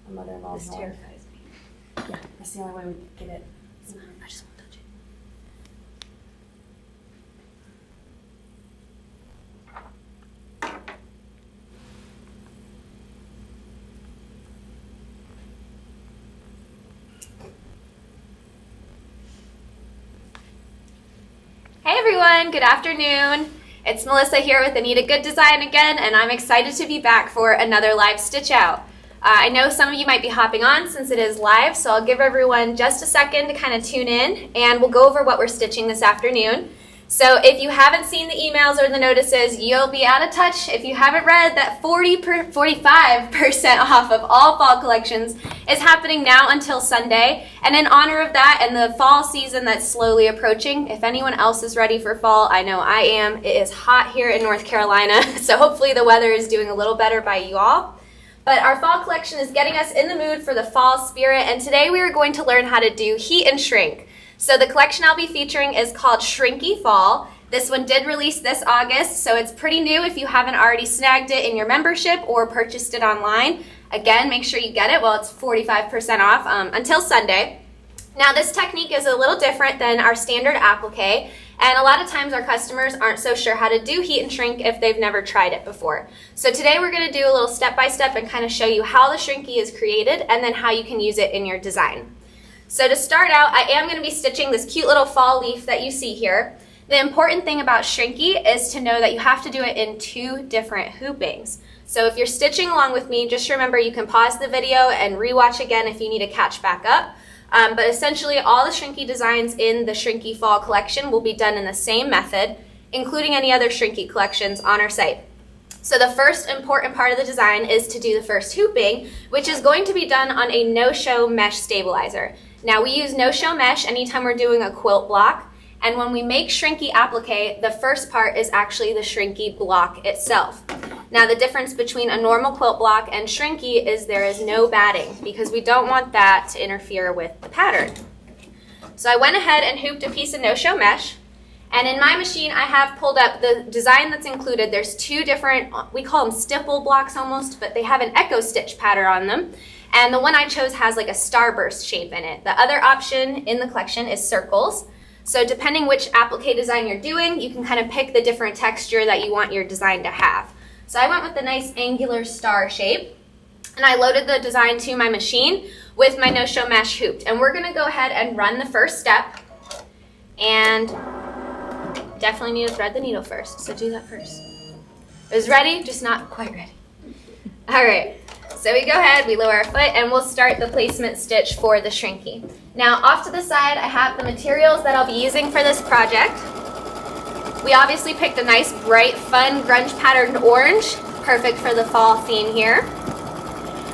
My mother-in-law's This not. terrifies me. Yeah, that's the only way we get it. I just won't touch it. Hey everyone, good afternoon. It's Melissa here with Anita Good Design again, and I'm excited to be back for another live stitch out. I know some of you might be hopping on since it is live, so I'll give everyone just a second to kind of tune in, and we'll go over what we're stitching this afternoon. So if you haven't seen the emails or the notices, you'll be out of touch if you haven't read that 45% off of all fall collections is happening now until Sunday. And in honor of that and the fall season that's slowly approaching, if anyone else is ready for fall, I know I am. It is hot here in North Carolina, so hopefully the weather is doing a little better by you all. But our fall collection is getting us in the mood for the fall spirit, and today we are going to learn how to do heat and shrink. So the collection I'll be featuring is called Shrinky Fall. This one did release this August, so it's pretty new if you haven't already snagged it in your membership or purchased it online. Again, make sure you get it while it's 45% off until Sunday. Now this technique is a little different than our standard applique, and a lot of times our customers aren't so sure how to do heat and shrink if they've never tried it before. So today we're going to do a little step-by-step and kind of show you how the shrinky is created and then how you can use it in your design. So to start out, I am going to be stitching this cute little fall leaf that you see here. The important thing about shrinky is to know that you have to do it in 2 different hoopings. So if you're stitching along with me, just remember you can pause the video and rewatch again if you need to catch back up. But essentially all the shrinky designs in the Shrinky Fall collection will be done in the same method, including any other shrinky collections on our site. So the first important part of the design is to do the first hooping, which is going to be done on a no-show mesh stabilizer. Now we use no-show mesh anytime we're doing a quilt block, and when we make shrinky applique, the first part is actually the shrinky block itself. Now the difference between a normal quilt block and shrinky is there is no batting because we don't want that to interfere with the pattern. So I went ahead and hooped a piece of no-show mesh, and in my machine I have pulled up the design that's included. There's 2 different, we call them stipple blocks almost, but they have an echo stitch pattern on them. And the one I chose has like a starburst shape in it. The other option in the collection is circles. So depending which applique design you're doing, you can kind of pick the different texture that you want your design to have. So I went with the nice angular star shape, and I loaded the design to my machine with my no-show mesh hooped. And we're gonna go ahead and run the first step, and definitely need to thread the needle first, so do that first. It was ready, just not quite ready. All right. So we go ahead, we lower our foot, and we'll start the placement stitch for the shrinky. Now off to the side, I have the materials that I'll be using for this project. We obviously picked a nice, bright, fun, grunge patterned orange, perfect for the fall theme here.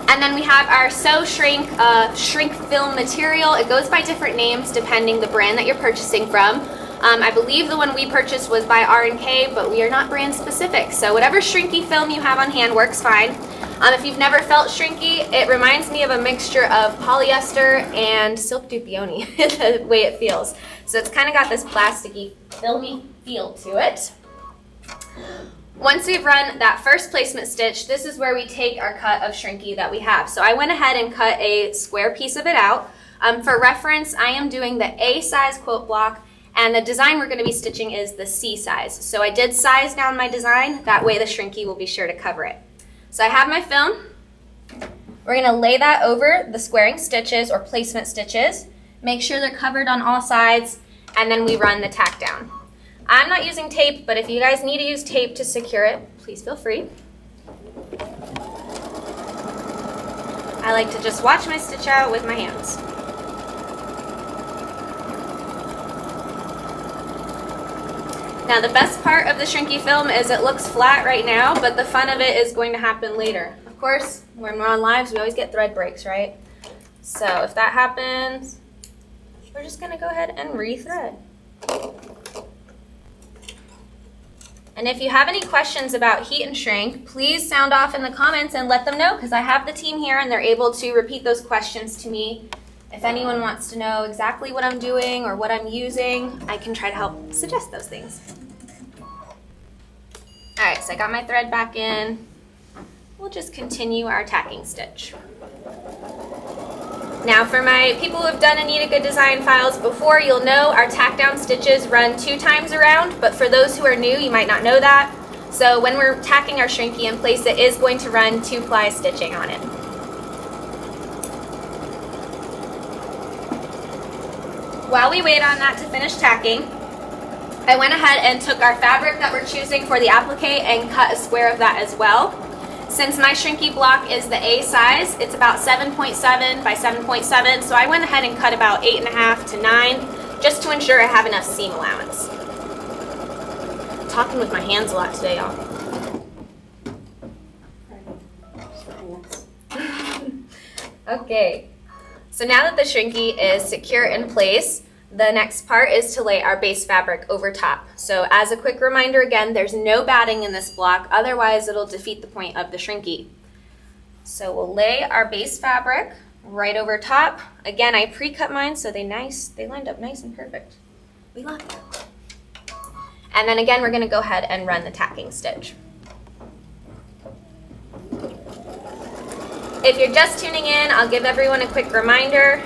And then we have our So Shrink shrink film material. It goes by different names depending the brand that you're purchasing from. I believe the one we purchased was by R&K, but we are not brand specific. So whatever shrinky film you have on hand works fine. If you've never felt shrinky, it reminds me of a mixture of polyester and silk dupioni, the way it feels. So it's kind of got this plasticky, filmy feel to it. Once we've run that first placement stitch, this is where we take our cut of shrinky that we have. So I went ahead and cut a square piece of it out. For reference, I am doing the A size quilt block, and the design we're going to be stitching is the C size. So I did size down my design, that way the shrinky will be sure to cover it. So I have my film. We're going to lay that over the squaring stitches or placement stitches, make sure they're covered on all sides, and then we run the tack down. I'm not using tape, but if you guys need to use tape to secure it, please feel free. I like to just watch my stitch out with my hands. Now the best part of the shrinky film is it looks flat right now, but the fun of it is going to happen later. Of course, when we're on lives, we always get thread breaks, right? So if that happens, we're just gonna go ahead and re-thread. And if you have any questions about heat and shrink, please sound off in the comments and let them know, because I have the team here and they're able to repeat those questions to me. If anyone wants to know exactly what I'm doing or what I'm using, I can try to help suggest those things. All right, so I got my thread back in. We'll just continue our tacking stitch. Now for my people who have done Anita Good Design files before, you'll know our tack down stitches run 2 times around, but for those who are new, you might not know that. So when we're tacking our Shrinky in place, it is going to run 2-ply stitching on it. While we wait on that to finish tacking, I went ahead and took our fabric that we're choosing for the applique and cut a square of that as well. Since my Shrinky block is the A size, it's about 7.7 by 7.7, so I went ahead and cut about 8.5 to 9, just to ensure I have enough seam allowance. I'm talking with my hands a lot today, y'all. Okay, so now that the Shrinky is secure in place, the next part is to lay our base fabric over top. So as a quick reminder again, there's no batting in this block, otherwise it'll defeat the point of the Shrinky. So we'll lay our base fabric right over top. Again, I pre-cut mine so they lined up nice and perfect. We love it. And then again, we're gonna go ahead and run the tacking stitch. If you're just tuning in, I'll give everyone a quick reminder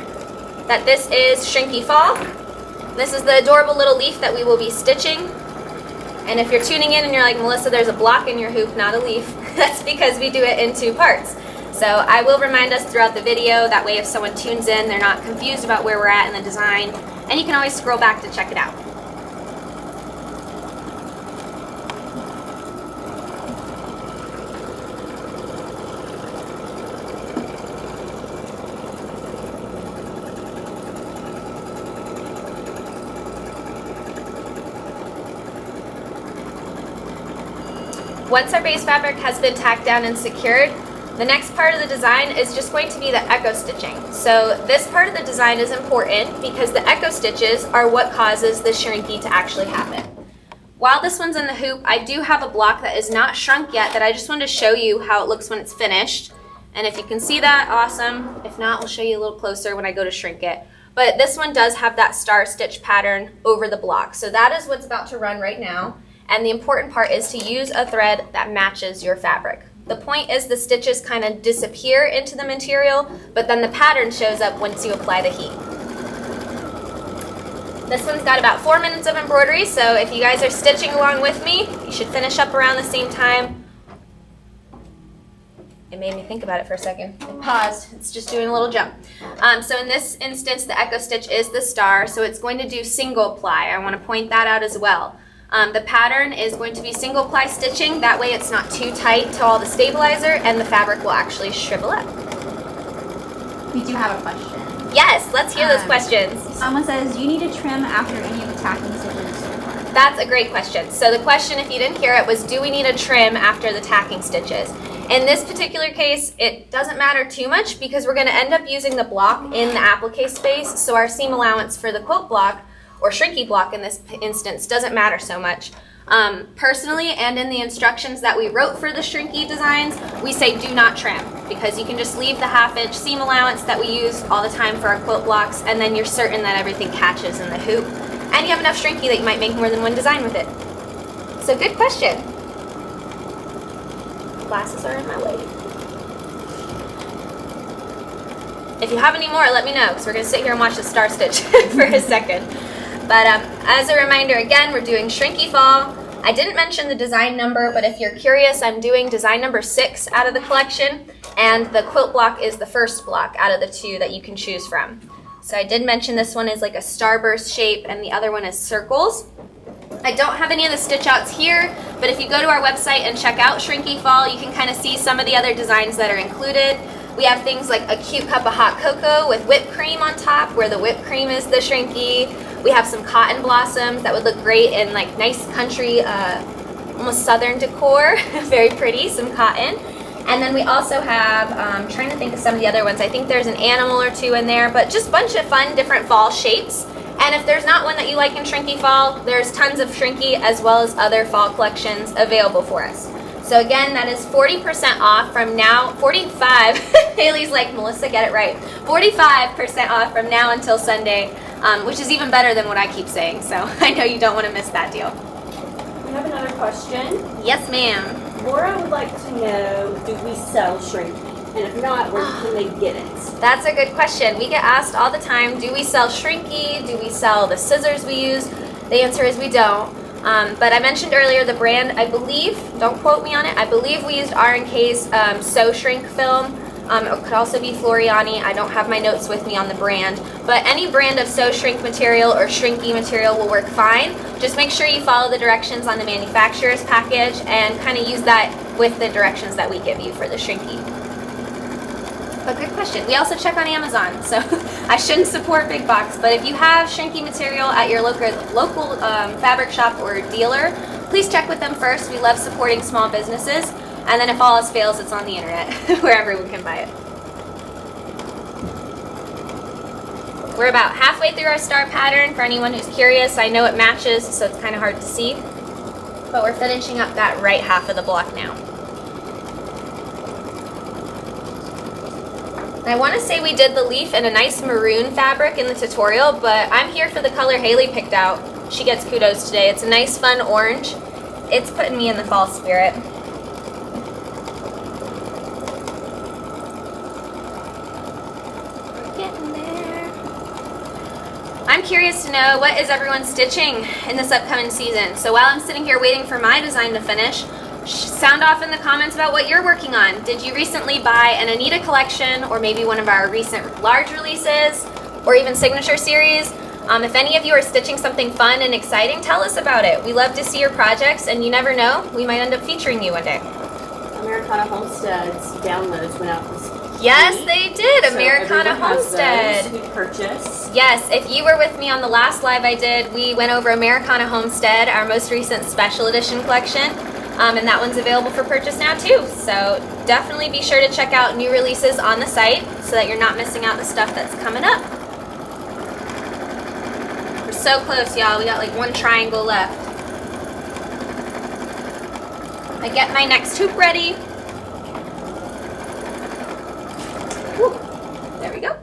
that this is Shrinky Fall. This is the adorable little leaf that we will be stitching. And if you're tuning in and you're like, Melissa, there's a block in your hoop, not a leaf, that's because we do it in 2 parts. So I will remind us throughout the video, that way if someone tunes in, they're not confused about where we're at in the design, and you can always scroll back to check it out. Once our base fabric has been tacked down and secured, the next part of the design is just going to be the echo stitching. So this part of the design is important because the echo stitches are what causes the Shrinky to actually happen. While this one's in the hoop, I do have a block that is not shrunk yet that I just wanted to show you how it looks when it's finished. And if you can see that, awesome. If not, we'll show you a little closer when I go to shrink it. But this one does have that star stitch pattern over the block. So that is what's about to run right now. And the important part is to use a thread that matches your fabric. The point is the stitches kind of disappear into the material, but then the pattern shows up once you apply the heat. This one's got about 4 minutes of embroidery, so if you guys are stitching along with me, you should finish up around the same time. It made me think about it for a second. It paused. It's just doing a little jump. So in this instance, the echo stitch is the star, so it's going to do single ply. I want to point that out as well. The pattern is going to be single ply stitching. That way it's not too tight to all the stabilizer and the fabric will actually shrivel up. We do have a question. Yes, let's hear those questions. Someone says, do you need to trim after any of the tacking stitches so far? That's a great question. So the question, if you didn't hear it, was do we need a trim after the tacking stitches? In this particular case, it doesn't matter too much because we're going to end up using the block in the applique space, so our seam allowance for the quilt block or Shrinky block in this instance doesn't matter so much. Personally, and in the instructions that we wrote for the Shrinky designs, we say do not trim because you can just leave the 1/2 inch seam allowance that we use all the time for our quilt blocks, and then you're certain that everything catches in the hoop and you have enough Shrinky that you might make more than one design with it. So good question. Glasses are in my way. If you have any more, let me know because we're going to sit here and watch the star stitch for a second. But as a reminder, again, we're doing Shrinky Fall. I didn't mention the design number, but if you're curious, I'm doing design number 6 out of the collection, and the quilt block is the first block out of the 2 that you can choose from. So I did mention this one is like a starburst shape, and the other one is circles. I don't have any of the stitch outs here, but if you go to our website and check out Shrinky Fall, you can kind of see some of the other designs that are included. We have things like a cute cup of hot cocoa with whipped cream on top, where the whipped cream is the Shrinky. We have some cotton blossoms that would look great in like nice country, almost southern decor. Very pretty, some cotton. And then we also have, trying to think of some of the other ones. I think there's an animal or 2 in there, but just a bunch of fun different fall shapes. And if there's not one that you like in Shrinky Fall, there's tons of Shrinky as well as other fall collections available for us. So again, that is 40% off from now, 45, Haley's like, Melissa, get it right. 45% off from now until Sunday, which is even better than what I keep saying. So I know you don't want to miss that deal. We have another question. Yes, ma'am. Laura would like to know, do we sell Shrinky? And if not, where can they get it? That's a good question. We get asked all the time, do we sell Shrinky? Do we sell the scissors we use? The answer is we don't. But I mentioned earlier the brand, I believe, don't quote me on it, I believe we used R&K's So Shrink film. It could also be Floriani. I don't have my notes with me on the brand. But any brand of So Shrink material or Shrinky material will work fine. Just make sure you follow the directions on the manufacturer's package and kind of use that with the directions that we give you for the Shrinky. But good question. We also check on Amazon, so I shouldn't support big box. But if you have Shrinky material at your local fabric shop or dealer, please check with them first. We love supporting small businesses. And then if all else fails, it's on the internet where everyone can buy it. We're about halfway through our star pattern for anyone who's curious. I know it matches, so it's kind of hard to see. But we're finishing up that right half of the block now. I want to say we did the leaf in a nice maroon fabric in the tutorial, but I'm here for the color Haley picked out. She gets kudos today. It's a nice fun orange. It's putting me in the fall spirit. I'm curious to know, what is everyone stitching in this upcoming season? So while I'm sitting here waiting for my design to finish, sound off in the comments about what you're working on. Did you recently buy an Anita collection, or maybe one of our recent large releases, or even signature series? If any of you are stitching something fun and exciting, tell us about it. We love to see your projects, and you never know, we might end up featuring you one day. Americana Homestead's downloads went out this Yes, week. they did. So Americana everyone has Homestead. those to purchase. Yes, if you were with me on the last live I did, we went over Americana Homestead, our most recent special edition collection, and that one's available for purchase now too. So definitely be sure to check out new releases on the site so that you're not missing out the stuff that's coming up. We're so close, y'all. We got like one triangle left. I get my next hoop ready. Woo. There we go.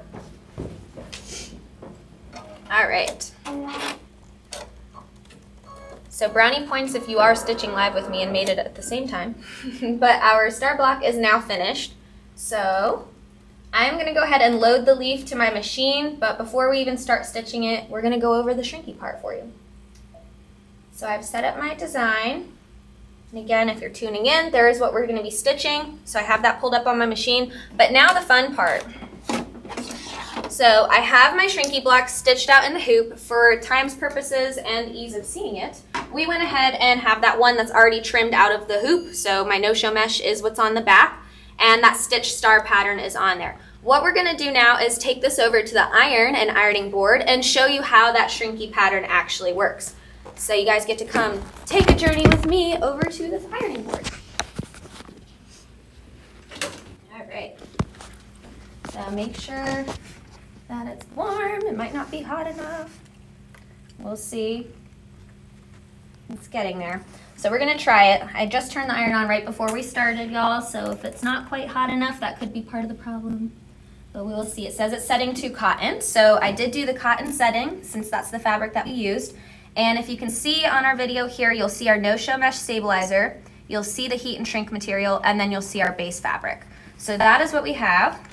All right. So brownie points if you are stitching live with me and made it at the same time. But our star block is now finished. So I'm going to go ahead and load the leaf to my machine, but before we even start stitching it, we're going to go over the Shrinky part for you. So I've set up my design. And again, if you're tuning in, there is what we're going to be stitching. So I have that pulled up on my machine. But now the fun part. So I have my Shrinky block stitched out in the hoop. For time's purposes and ease of seeing it, we went ahead and have that one that's already trimmed out of the hoop. So my no-show mesh is what's on the back, and that stitch star pattern is on there. What we're going to do now is take this over to the iron and ironing board and show you how that Shrinky pattern actually works. So you guys get to come take a journey with me over to this ironing board. All right. So make sure that it's warm. It might not be hot enough. We'll see. It's getting there. So we're going to try it. I just turned the iron on right before we started, y'all. So if it's not quite hot enough, that could be part of the problem. But we will see. It says it's setting to cotton. So I did do the cotton setting since that's the fabric that we used. And if you can see on our video here, you'll see our no-show mesh stabilizer. You'll see the heat and shrink material, and then you'll see our base fabric. So that is what we have.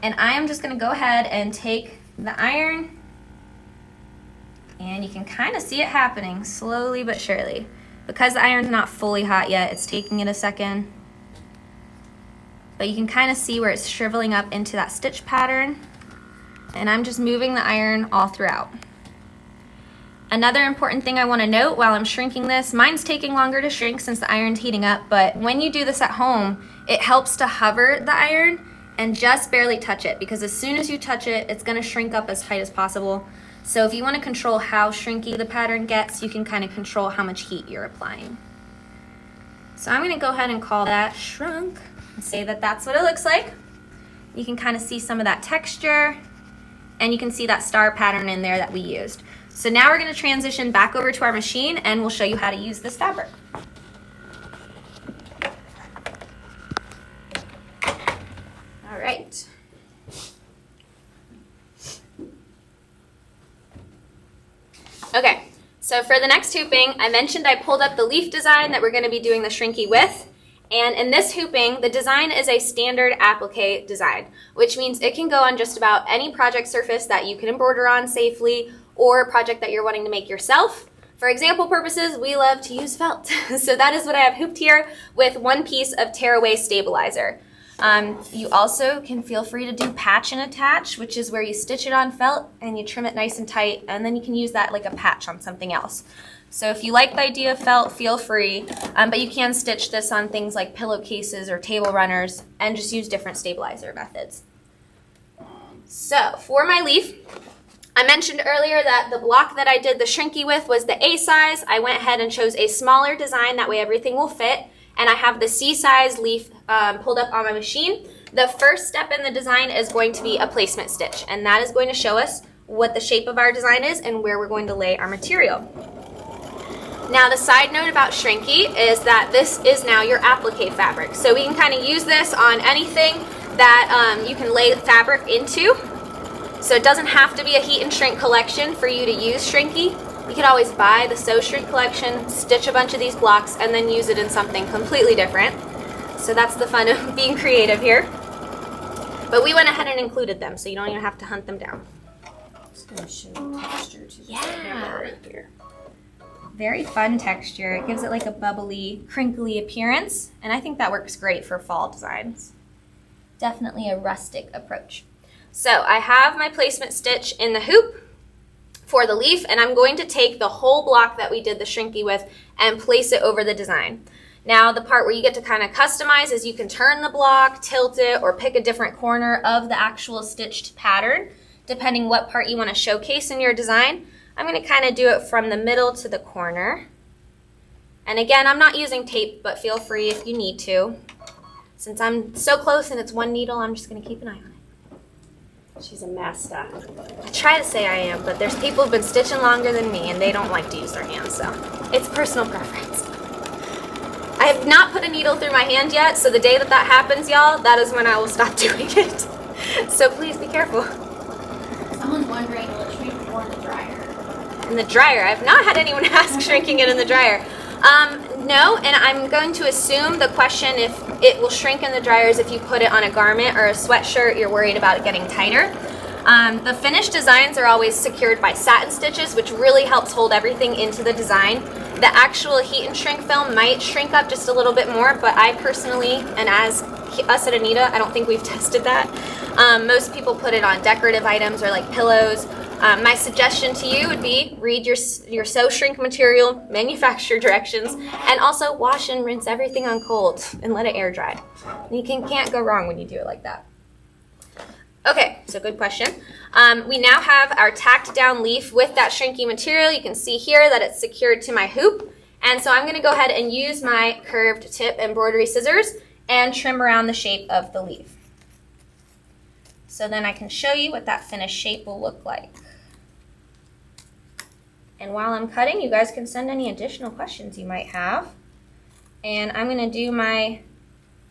And I am just going to go ahead and take the iron, and you can kind of see it happening slowly but surely. Because the iron's not fully hot yet, it's taking it a second. But you can kind of see where it's shriveling up into that stitch pattern. And I'm just moving the iron all throughout. Another important thing I want to note while I'm shrinking this, mine's taking longer to shrink since the iron's heating up, but when you do this at home, it helps to hover the iron and just barely touch it, because as soon as you touch it, it's going to shrink up as tight as possible. So if you want to control how shrinky the pattern gets, you can kind of control how much heat you're applying. So I'm going to go ahead and call that shrunk and say that that's what it looks like. You can kind of see some of that texture, and you can see that star pattern in there that we used. So now we're going to transition back over to our machine, and we'll show you how to use this fabric. All right. Okay, so for the next hooping, I mentioned I pulled up the leaf design that we're going to be doing the Shrinky with, And in this hooping, the design is a standard applique design, which means it can go on just about any project surface that you can embroider on safely or a project that you're wanting to make yourself. For example purposes, we love to use felt. So that is what I have hooped here with one piece of tearaway stabilizer. You also can feel free to do patch and attach, which is where you stitch it on felt and you trim it nice and tight, and then you can use that like a patch on something else. So if you like the idea of felt, feel free, but you can stitch this on things like pillowcases or table runners and just use different stabilizer methods. So for my leaf, I mentioned earlier that the block that I did the Shrinky with was the A size. I went ahead and chose a smaller design, that way everything will fit, and I have the C size leaf pulled up on my machine. The first step in the design is going to be a placement stitch, and that is going to show us what the shape of our design is and where we're going to lay our material. Now the side note about Shrinky is that this is now your applique fabric. So we can kind of use this on anything that you can lay fabric into. So it doesn't have to be a heat and shrink collection for you to use Shrinky. You could always buy the Sew Shrink collection, stitch a bunch of these blocks, and then use it in something completely different. So that's the fun of being creative here. But we went ahead and included them, so you don't even have to hunt them down. Just going to show the texture to this Yeah. right here. Very fun texture. It gives it like a bubbly, crinkly appearance, and I think that works great for fall designs. Definitely a rustic approach. So I have my placement stitch in the hoop for the leaf, and I'm going to take the whole block that we did the Shrinky with and place it over the design. Now the part where you get to kind of customize is you can turn the block, tilt it, or pick a different corner of the actual stitched pattern, depending what part you want to showcase in your design. I'm going to kind of do it from the middle to the corner. And again, I'm not using tape, but feel free if you need to. Since I'm so close and it's one needle, I'm just going to keep an eye on it. She's a master. I try to say I am, but there's people who've been stitching longer than me and they don't like to use their hands, so it's personal preference. I have not put a needle through my hand yet, so the day that that happens, y'all, that is when I will stop doing it. So please be careful. Someone's wondering, will it shrink more in the dryer? In the dryer. I've not had anyone ask shrinking it in the dryer. No, and I'm going to assume the question if it will shrink in the dryer is if you put it on a garment or a sweatshirt, you're worried about it getting tighter. The finished designs are always secured by satin stitches, which really helps hold everything into the design. The actual heat and shrink film might shrink up just a little bit more, but I personally, and as us at Anita, I don't think we've tested that. Most people put it on decorative items or like pillows. My suggestion to you would be read your Sew Shrink material, manufacturer directions, and also wash and rinse everything on cold and let it air dry. You can't go wrong when you do it like that. Okay, so good question. We now have our tacked down leaf with that shrinky material. You can see here that it's secured to my hoop. And so I'm going to go ahead and use my curved tip embroidery scissors and trim around the shape of the leaf. So then I can show you what that finished shape will look like. And while I'm cutting, you guys can send any additional questions you might have. And I'm going to do my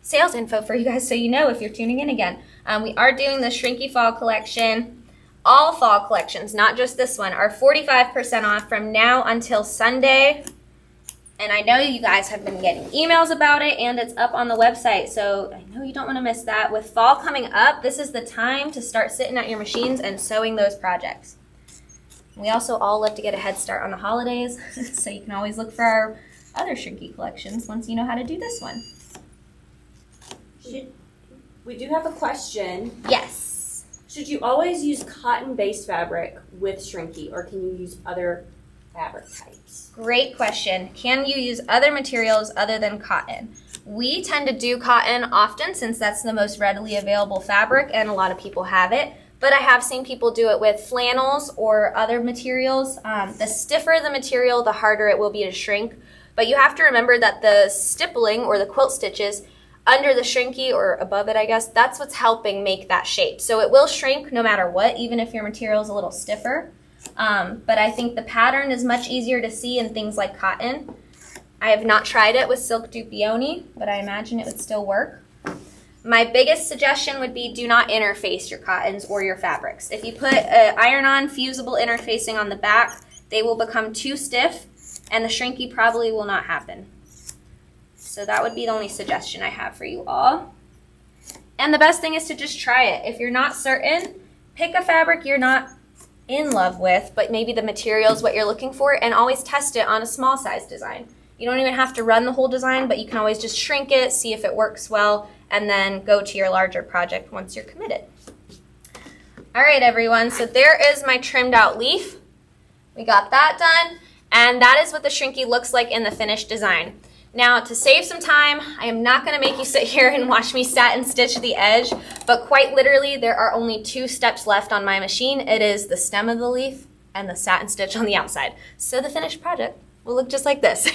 sales info for you guys so you know if you're tuning in again. We are doing the Shrinky Fall collection. All fall collections, not just this one, are 45% off from now until Sunday. And I know you guys have been getting emails about it, and it's up on the website, so I know you don't want to miss that. With fall coming up, this is the time to start sitting at your machines and sewing those projects. We also all love to get a head start on the holidays, so you can always look for our other Shrinky collections once you know how to do this one. We do have a question. Yes. Should you always use cotton-based fabric with Shrinky, or can you use other fabric types? Great question. Can you use other materials other than cotton? We tend to do cotton often since that's the most readily available fabric and a lot of people have it. But I have seen people do it with flannels or other materials. The stiffer the material, the harder it will be to shrink. But you have to remember that the stippling or the quilt stitches under the Shrinky or above it, I guess, that's what's helping make that shape. So it will shrink no matter what, even if your material is a little stiffer. But I think the pattern is much easier to see in things like cotton. I have not tried it with silk dupioni, but I imagine it would still work. My biggest suggestion would be do not interface your cottons or your fabrics. If you put iron-on fusible interfacing on the back, they will become too stiff, and the Shrinky probably will not happen. So that would be the only suggestion I have for you all. And the best thing is to just try it. If you're not certain, pick a fabric you're not in love with, but maybe the material is what you're looking for, and always test it on a small size design. You don't even have to run the whole design, but you can always just shrink it, see if it works well, and then go to your larger project once you're committed. All right, everyone, so there is my trimmed out leaf. We got that done, and that is what the Shrinky looks like in the finished design. Now, to save some time, I am not going to make you sit here and watch me satin stitch the edge, but quite literally, there are only 2 steps left on my machine. It is the stem of the leaf and the satin stitch on the outside. So the finished project will look just like this.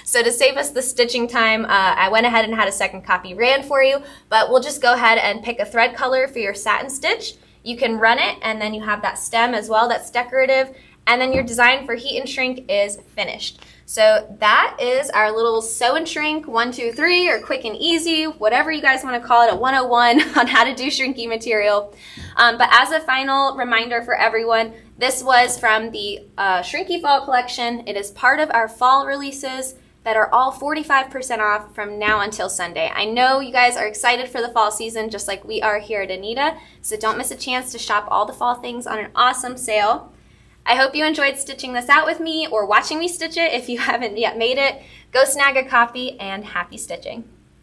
So to save us the stitching time, I went ahead and had a second copy ran for you, but we'll just go ahead and pick a thread color for your satin stitch. You can run it, and then you have that stem as well that's decorative, and then your design for heat and shrink is finished. So that is our little sew and shrink 1, 2, 3, or quick and easy, whatever you guys want to call it, a 101 on how to do shrinky material. But as a final reminder for everyone, this was from the Shrinky Fall collection. It is part of our fall releases that are all 45% off from now until Sunday. I know you guys are excited for the fall season just like we are here at Anita, so don't miss a chance to shop all the fall things on an awesome sale. I hope you enjoyed stitching this out with me or watching me stitch it. If you haven't yet made it, go snag a copy, and happy stitching.